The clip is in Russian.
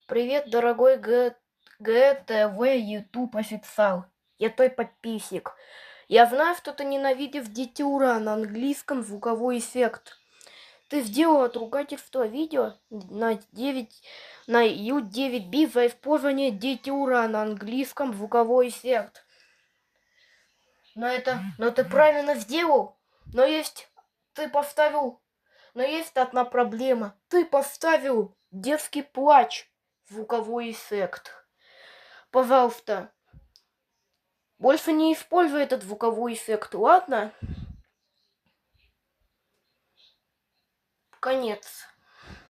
Привет, дорогой ГТВ YouTube официал. Я твой подписчик. Я знаю, что ты ненавидишь дитюра на английском звуковой эффект. Ты сделал от ругательства видео на U9B за использование дитюра на английском звуковой эффект. Но ты правильно сделал. Но есть одна проблема. Ты поставил детский плач звуковой эффект. Пожалуйста, больше не используй этот звуковой эффект, ладно? Конец.